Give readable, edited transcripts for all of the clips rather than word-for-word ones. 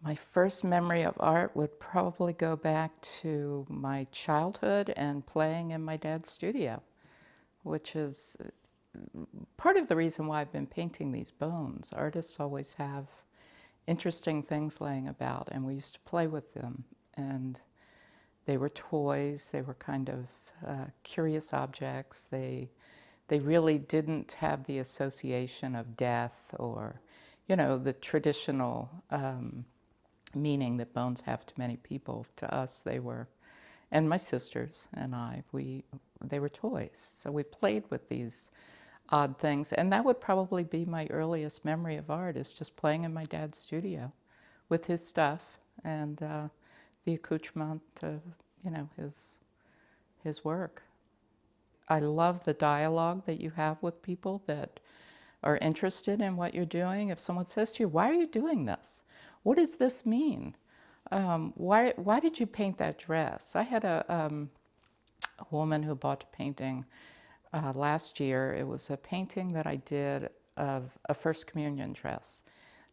My first memory of art would probably go back to my childhood and playing in my dad's studio, which is part of the reason why I've been painting these bones. Artists always have interesting things laying about, and we used to play with them. And they were toys, they were kind of curious objects. They really didn't have the association of death or, the traditional meaning that bones have to many people. To us, they were, and my sisters and I, they were toys. So we played with these odd things, and that would probably be my earliest memory of art, is just playing in my dad's studio with his stuff and the accoutrement of, his work. I love the dialogue that you have with people that are interested in what you're doing. If someone says to you, "Why are you doing this? What does this mean? Why did you paint that dress?" I had a woman who bought a painting last year. It was a painting that I did of a First Communion dress.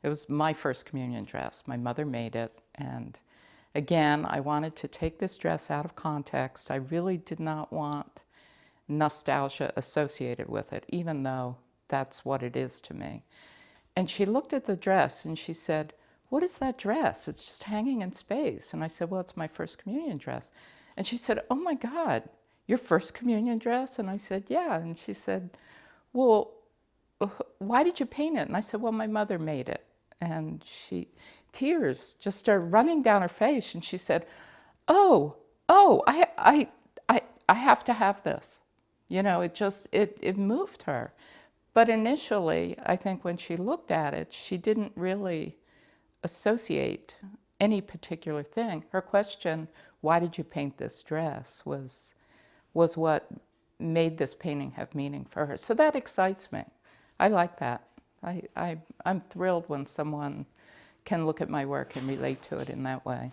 It was my First Communion dress. My mother made it, and again, I wanted to take this dress out of context. I really did not want nostalgia associated with it, even though that's what it is to me. And she looked at the dress and she said, "What is that dress? It's just hanging in space." And I said, "Well, it's my First Communion dress." And she said, "Oh my God, your First Communion dress?" And I said, "Yeah." And she said, "Well, why did you paint it?" And I said, "Well, my mother made it." And tears just started running down her face. And she said, "Oh, I have to have this." It moved her. But initially, I think when she looked at it, she didn't really associate any particular thing. Her question, "Why did you paint this dress?" was what made this painting have meaning for her. So that excites me. I like that. I'm thrilled when someone can look at my work and relate to it in that way.